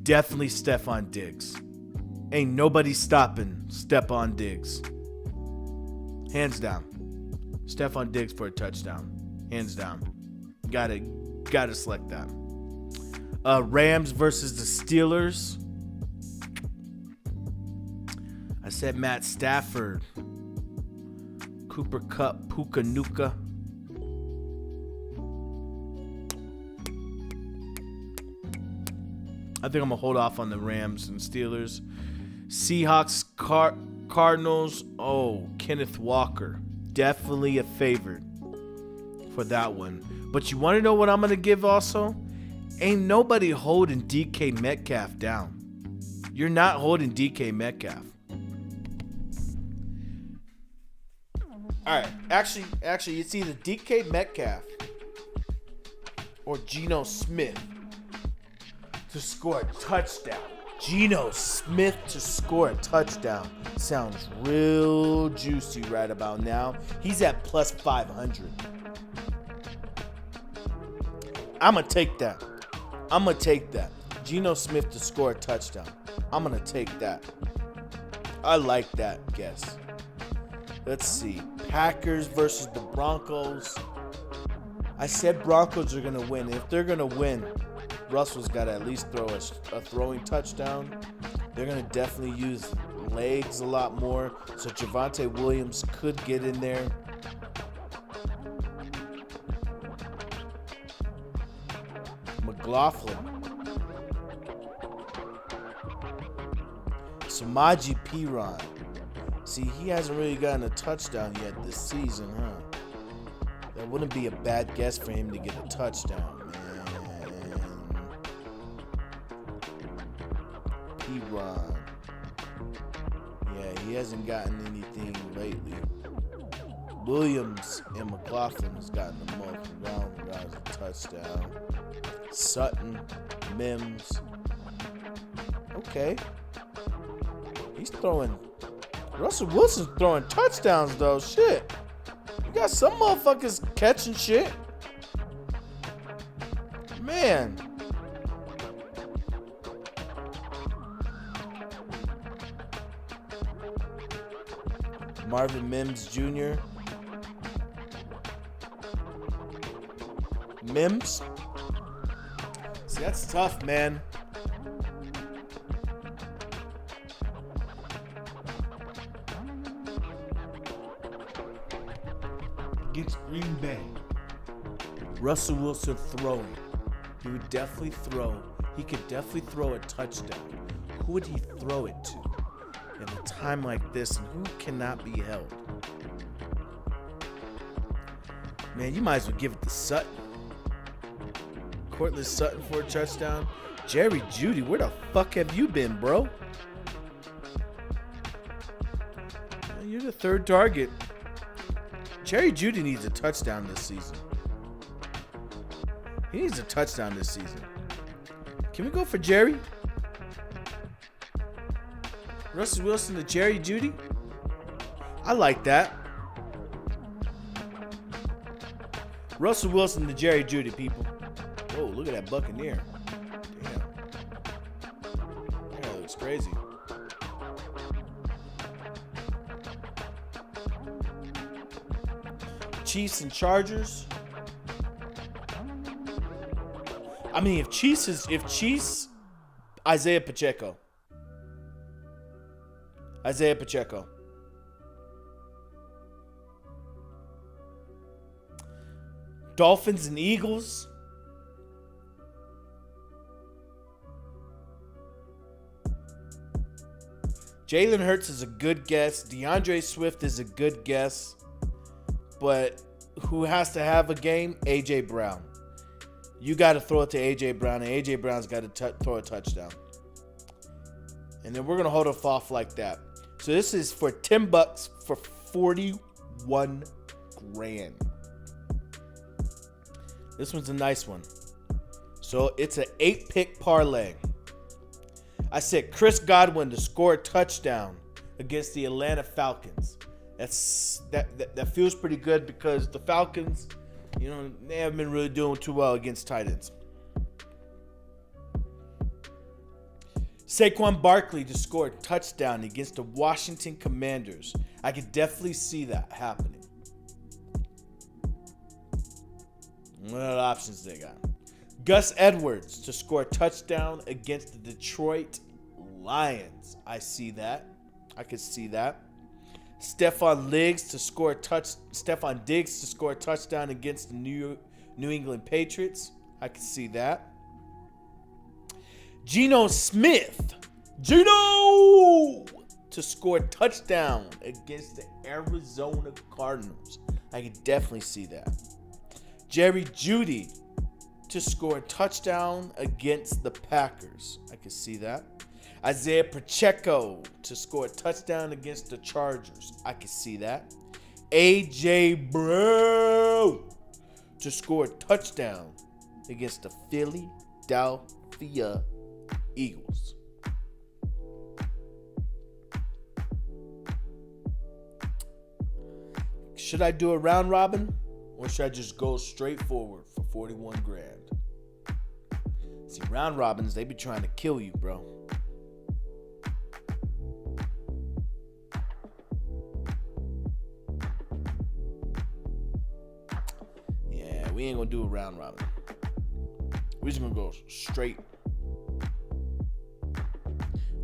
Definitely Stephon Diggs. Ain't nobody stopping Stephon Diggs. Hands down. Stephon Diggs for a touchdown. Hands down. Gotta select that. Rams versus the Steelers. I said Matt Stafford. Cooper Kupp, Puka Nuka. I think I'm going to hold off on the Rams and Steelers. Seahawks, Cardinals. Oh, Kenneth Walker. Definitely a favorite for that one. But you want to know what I'm going to give also? Ain't nobody holding DK Metcalf down. You're not holding DK Metcalf. All right, actually, it's either DK Metcalf or Geno Smith to score a touchdown. Geno Smith to score a touchdown sounds real juicy right about now. He's at plus 500. I'm going to take that. Geno Smith to score a touchdown. I'm going to take that. I like that guess. Let's see. Packers versus the Broncos. I said Broncos are going to win. If they're going to win, Russell's got to at least throw a throwing touchdown. They're going to definitely use legs a lot more. So Javonte Williams could get in there. McLaughlin. Samaje Perine. See, he hasn't really gotten a touchdown yet this season, huh? That wouldn't be a bad guess for him to get a touchdown, man. Perine. Yeah, he hasn't gotten anything lately. Williams and McLaughlin has gotten the most. Brown got a touchdown. Sutton, Mims. Okay. He's throwing. Russell Wilson's throwing touchdowns, though. Shit. You got some motherfuckers catching shit. Man. Marvin Mims Jr. Mims. See, that's tough, man. Against Green Bay. Russell Wilson throwing. He would definitely throw. He could definitely throw a touchdown. Who would he throw it to in a time like this, and who cannot be held? Man, you might as well give it to Sutton. Cortland Sutton for a touchdown. Jerry Jeudy, where the fuck have you been, bro? You're the third target. Jerry Jeudy needs a touchdown this season. He needs a touchdown this season. Can we go for Jerry? Russell Wilson to Jerry Jeudy? I like that. Russell Wilson to Jerry Jeudy, people. Whoa, look at that Buccaneer. Damn. That looks crazy. Chiefs and Chargers. I mean, if Chiefs, Isaiah Pacheco. Dolphins and Eagles. Jalen Hurts is a good guess. DeAndre Swift is a good guess. But who has to have a game? A.J. Brown. You got to throw it to A.J. Brown, and A.J. Brown's got to throw a touchdown. And then we're going to hold off like that. So this is for $10 for 41 grand. This one's a nice one. So it's an 8-pick parlay. I said Chris Godwin to score a touchdown against the Atlanta Falcons. That feels pretty good because the Falcons, you know, they haven't been really doing too well against tight ends. Saquon Barkley to score a touchdown against the Washington Commanders. I could definitely see that happening. What other options they got? Gus Edwards to score a touchdown against the Detroit Lions. I see that. I could see that. Stephon Diggs to score a touchdown against the New England Patriots. I can see that. Geno Smith. To score a touchdown against the Arizona Cardinals. I can definitely see that. Jerry Jeudy to score a touchdown against the Packers. I can see that. Isaiah Pacheco to score a touchdown against the Chargers. I can see that. A.J. Brown to score a touchdown against the Philadelphia Eagles. Should I do a round robin or should I just go straight forward for 41 grand? See, round robins, they be trying to kill you, bro. Yeah, we ain't gonna do a round robin. We're just gonna go straight.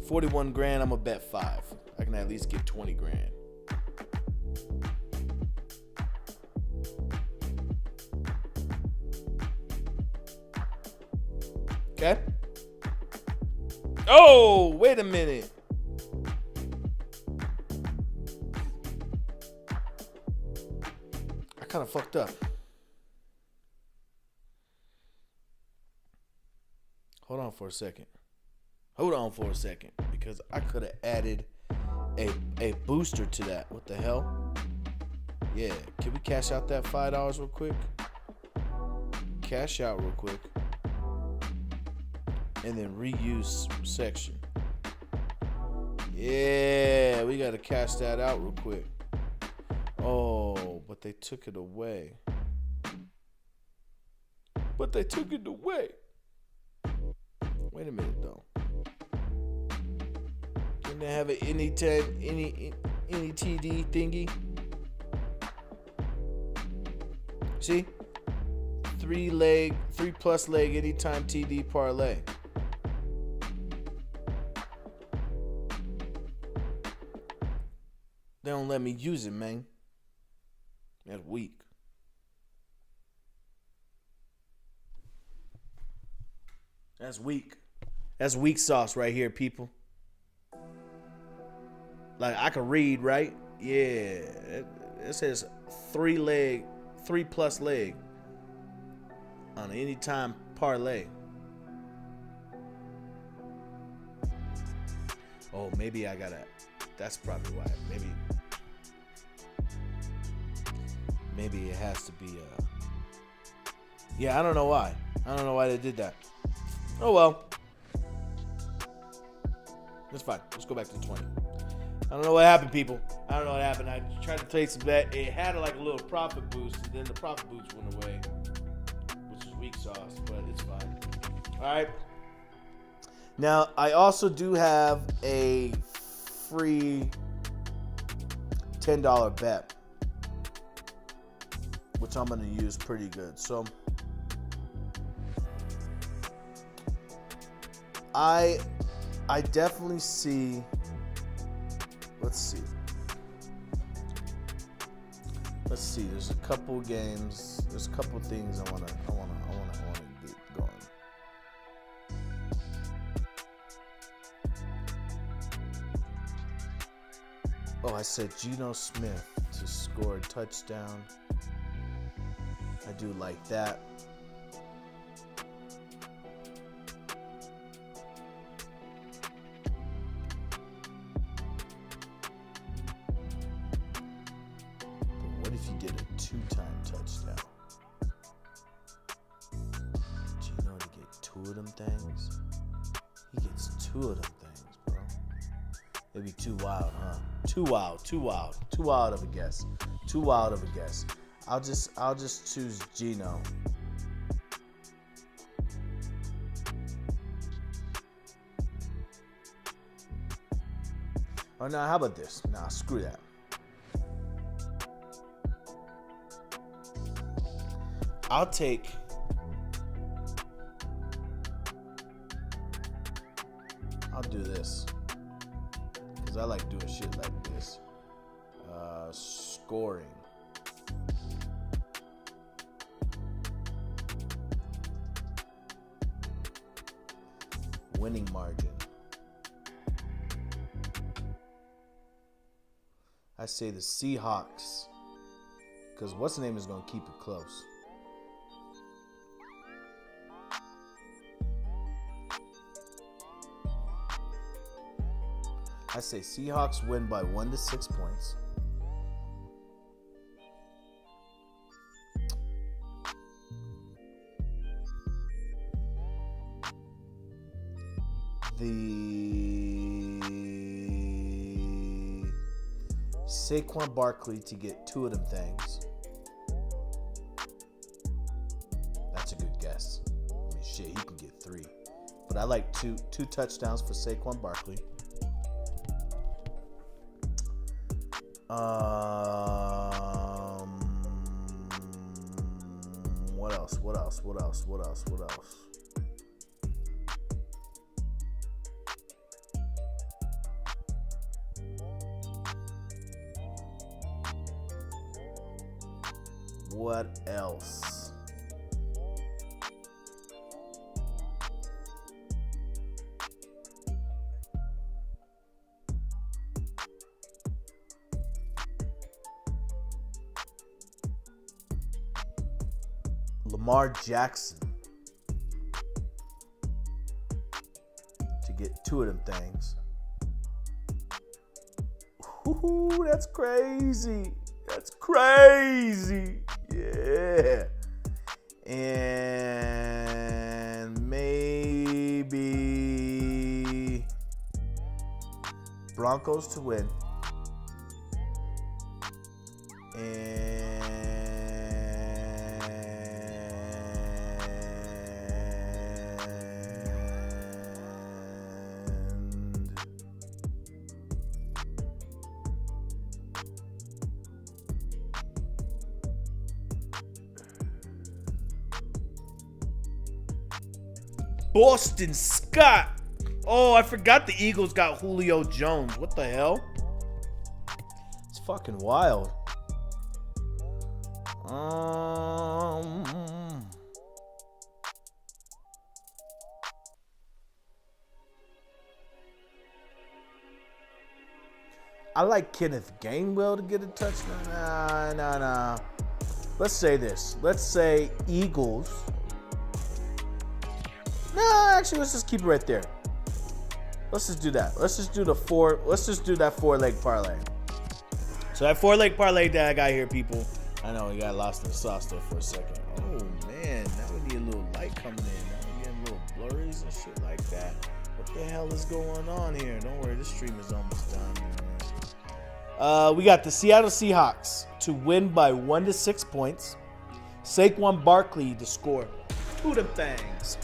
41 grand, I'm gonna bet 5. I can at least get 20 grand. Okay. Oh, wait a minute. I kind of fucked up. Hold on for a second. Because I could have added a booster to that. What the hell? Yeah. Can we cash out that $5 real quick? Cash out real quick. And then reuse section. Yeah, we gotta cash that out real quick. Oh, but they took it away. Wait a minute though. Didn't they have an any TD thingy? See? 3+ leg anytime TD parlay. They don't let me use it, man. That's weak. That's weak sauce right here, people. Like, I can read, right? Yeah. It says 3+ leg on an anytime parlay. Oh, maybe I gotta. That's probably why. Maybe it has to be. Yeah, I don't know why. I don't know why they did that. Oh well. That's fine. Let's go back to 20. I don't know what happened, people. I don't know what happened. I tried to place some bet. It had like a little profit boost, and then the profit boost went away, which is weak sauce, but it's fine. All right. Now, I also do have a free $10 bet, which I'm going to use pretty good. So, I definitely see. Let's see. There's a couple games. There's a couple things I wanna get going. Oh, I said Geno Smith to score a touchdown. I do like that. What if you did a 2-time touchdown? Geno to get 2 of them things? He gets 2 of them things, bro. It'd be too wild, huh? Too wild of a guess. I'll just choose Geno. Oh, now how about this? Nah, screw that. I'll do this. Because I like doing shit like this. Scoring. Winning margin. I say the Seahawks. Because what's the name is going to keep it close. I say Seahawks win by 1 to 6 points. The Saquon Barkley to get 2 of them things. That's a good guess. I mean, shit, he can get 3. But I like two touchdowns for Saquon Barkley. What else? What else? Lamar Jackson to get 2 of them things. Ooh, that's crazy. That's crazy. Yeah. And maybe Broncos to win. Boston Scott. Oh, I forgot the Eagles got Julio Jones. What the hell? It's fucking wild. I like Kenneth Gainwell to get a touchdown. Nah. Let's say this. Let's say Eagles. No, actually, let's just keep it right there. Let's just do that. Let's just do that 4-leg parlay. So that 4-leg parlay that I got here, people. I know we got lost in the sauce there for a second. Oh man, now we need a little light coming in. Now we're getting little blurries and shit like that. What the hell is going on here? Don't worry, this stream is almost done. We got the Seattle Seahawks to win by 1 to 6 points. Saquon Barkley to score 2 of them things.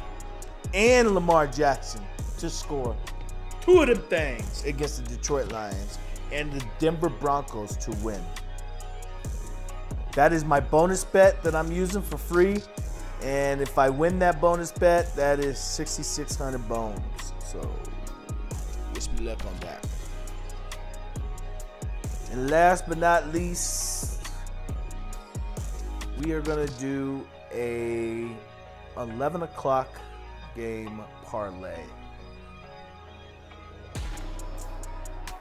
And Lamar Jackson to score 2 of them things against the Detroit Lions. And the Denver Broncos to win. That is my bonus bet that I'm using for free. And if I win that bonus bet, that is 6,600 bones. So, wish me luck on that. And last but not least, we are going to do a 11 o'clock game parlay.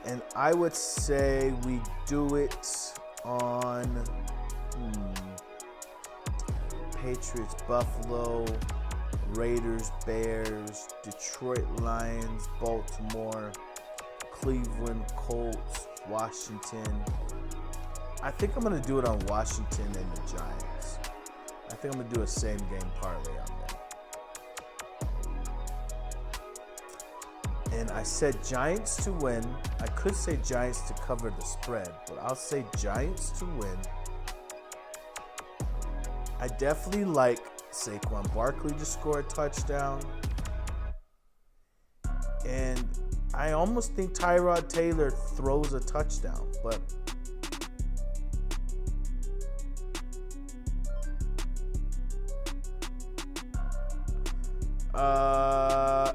And I would say we do it on Patriots, Buffalo, Raiders, Bears, Detroit Lions, Baltimore, Cleveland, Colts, Washington. I think I'm going to do it on Washington and the Giants. I think I'm going to do a same game parlay on them. And I said Giants to win. I could say Giants to cover the spread, but I'll say Giants to win. I definitely like Saquon Barkley to score a touchdown. And I almost think Tyrod Taylor throws a touchdown, but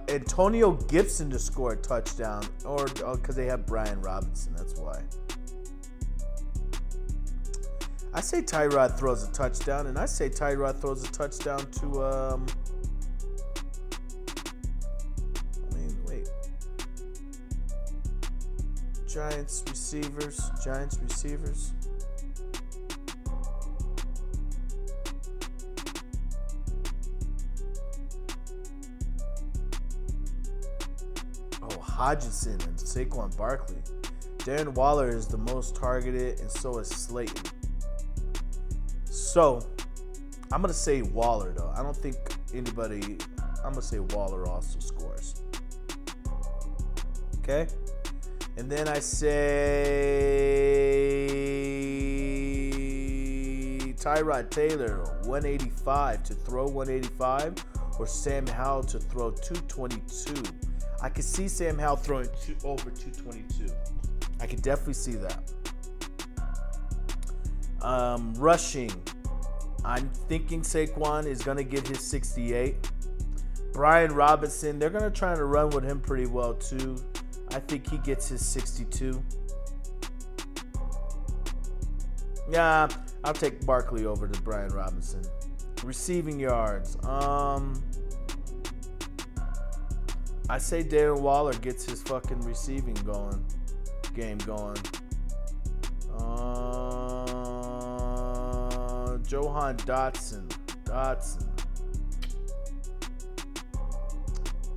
Antonio Gibson to score a touchdown, or because they have Brian Robinson, that's why. I say Tyrod throws a touchdown, and I say Tyrod throws a touchdown to Giants receivers. Hodgson and Saquon Barkley. Darren Waller is the most targeted, and so is Slayton. So, I'm going to say Waller, though. I don't think anybody... I'm going to say Waller also scores. Okay? And then I say Tyrod Taylor, 185 to throw 185, or Sam Howell to throw 222. I could see Sam Howell throwing over 222. I could definitely see that. Rushing, I'm thinking Saquon is going to get his 68. Brian Robinson, they're going to try to run with him pretty well too. I think he gets his 62. Yeah, I'll take Barkley over to Brian Robinson. Receiving yards. I say Darren Waller gets his fucking receiving game going. Johan Dotson.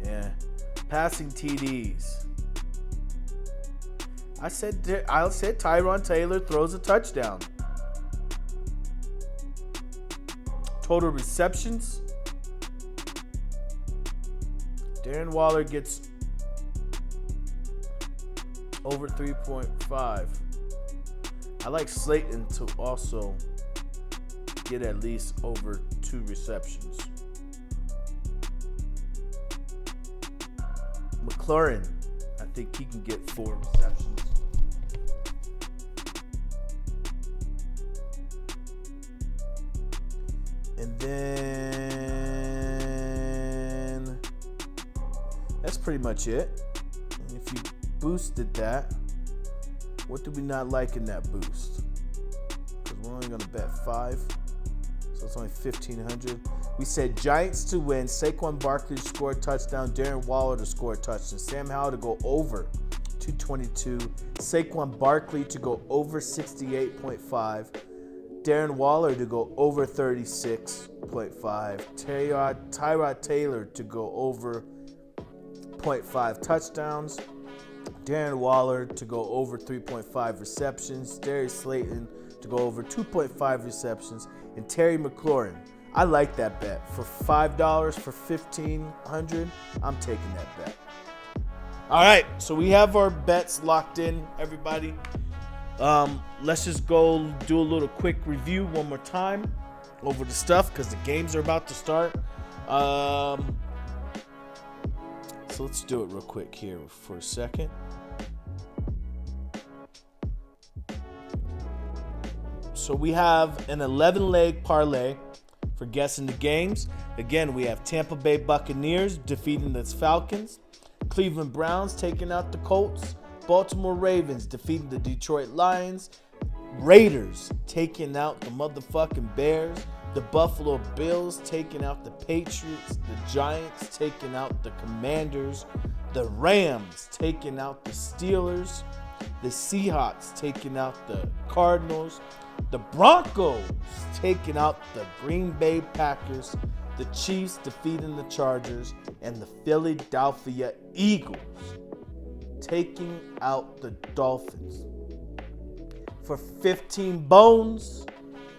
Yeah. Passing TDs. I said Tyrod Taylor throws a touchdown. Total receptions. Darren Waller gets over 3.5. I like Slayton to also get at least over 2 receptions. McLaurin, I think he can get 4 receptions. And then that's pretty much it. And if you boosted that, what do we not like in that boost? Because we're only going to bet 5. So it's only 1,500. We said Giants to win, Saquon Barkley to score a touchdown, Darren Waller to score a touchdown, Sam Howell to go over 222, Saquon Barkley to go over 68.5, Darren Waller to go over 36.5, Tyrod Taylor to go over 0.5 touchdowns, Darren Waller to go over 3.5 receptions, Darius Slayton to go over 2.5 receptions, and Terry McLaurin. I like that bet. For $5 for 1,500, I'm taking that bet. All right, so we have our bets locked in, everybody. Let's just go do a little quick review one more time over the stuff because the games are about to start. So let's do it real quick here for a second. So we have an 11-leg parlay for guessing the games. Again, we have Tampa Bay Buccaneers defeating the Falcons, Cleveland Browns taking out the Colts, Baltimore Ravens defeating the Detroit Lions, Raiders taking out the motherfucking Bears, the Buffalo Bills taking out the Patriots, the Giants taking out the Commanders, the Rams taking out the Steelers, the Seahawks taking out the Cardinals, the Broncos taking out the Green Bay Packers, the Chiefs defeating the Chargers, and the Philadelphia Eagles taking out the Dolphins. For 15 bones,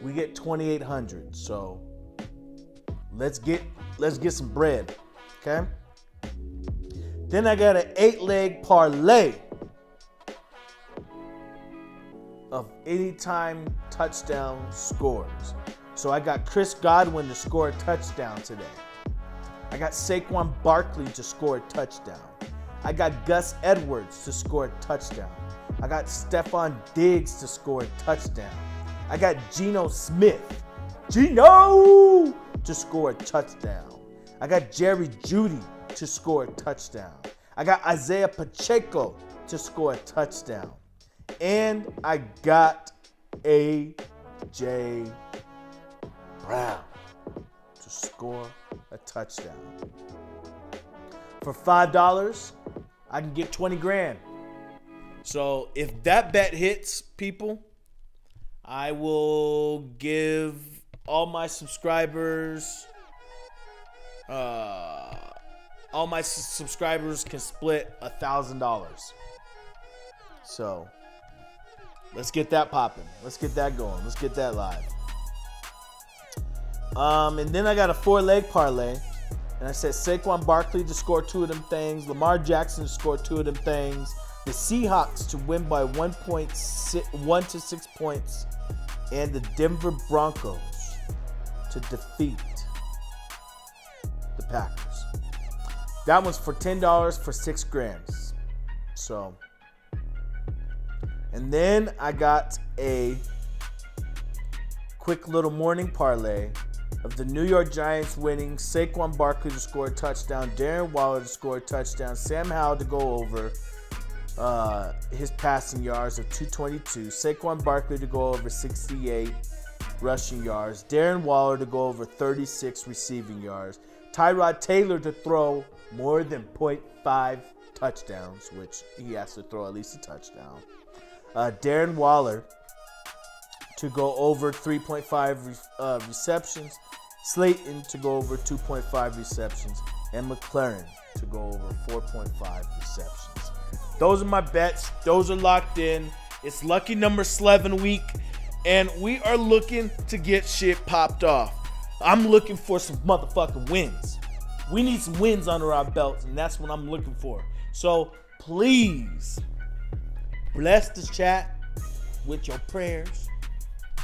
we get 2,800. So let's get some bread, okay? Then I got an 8-leg parlay of anytime touchdown scores. So I got Chris Godwin to score a touchdown today. I got Saquon Barkley to score a touchdown. I got Gus Edwards to score a touchdown. I got Stephon Diggs to score a touchdown. I got Geno Smith, to score a touchdown. I got Jerry Jeudy to score a touchdown. I got Isaiah Pacheco to score a touchdown. And I got A.J. Brown to score a touchdown. For $5, I can get 20 grand. So if that bet hits, people, I will give all my subscribers, I'll all my subscribers can split $1,000. So let's get that popping. Let's get that going. Let's get that live. And then I got a 4-leg parlay. And I said Saquon Barkley to score 2 of them things. Lamar Jackson to score 2 of them things. The Seahawks to win by 1 to 6 points. And the Denver Broncos to defeat the Packers. That one's for $10 for 6 grams. So, and then I got a quick little morning parlay of the New York Giants winning, Saquon Barkley to score a touchdown, Darren Waller to score a touchdown, Sam Howell to go over his passing yards of 222, Saquon Barkley to go over 68 rushing yards, Darren Waller to go over 36 receiving yards, Tyrod Taylor to throw more than 0.5 touchdowns, which he has to throw at least a touchdown, Darren Waller to go over 3.5 receptions, Slayton to go over 2.5 receptions, and McLaren to go over 4.5 receptions. Those are my bets. Those are locked in. It's lucky number 11 week, and we are looking to get shit popped off. I'm looking for some motherfucking wins. We need some wins under our belts, and that's what I'm looking for. So please bless the chat with your prayers.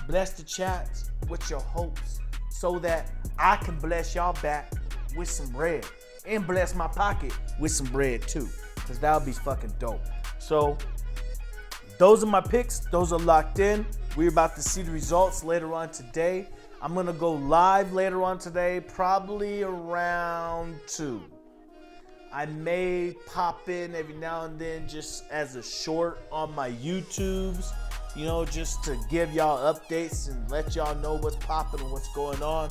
Bless the chat with your hopes so that I can bless y'all back with some bread and bless my pocket with some bread too, because that would be fucking dope. So those are my picks. Those are locked in. We're about to see the results later on today. I'm going to go live later on today, probably around 2. I may pop in every now and then just as a short on my YouTubes, you know, just to give y'all updates and let y'all know what's popping and what's going on.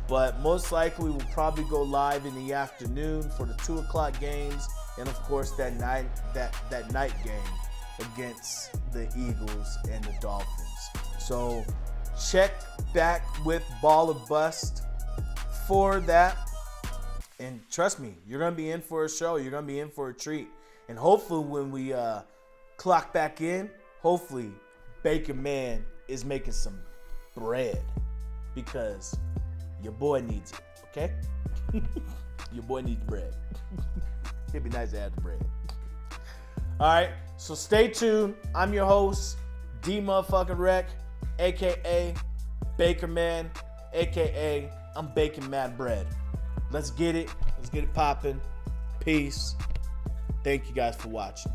But most likely we'll probably go live in the afternoon for the 2 o'clock games, and of course that night game against the Eagles and the Dolphins. So check back with Ball or Bust for that. And trust me, you're going to be in for a show. You're going to be in for a treat. And hopefully when we clock back in, hopefully Baker Man is making some bread, because your boy needs it, okay? Your boy needs bread. It'd be nice to have the bread. All right, so stay tuned. I'm your host, D Motherfucking Wreck, a.k.a. Baker Man, a.k.a. I'm baking mad bread. Let's get it. Let's get it popping. Peace. Thank you guys for watching.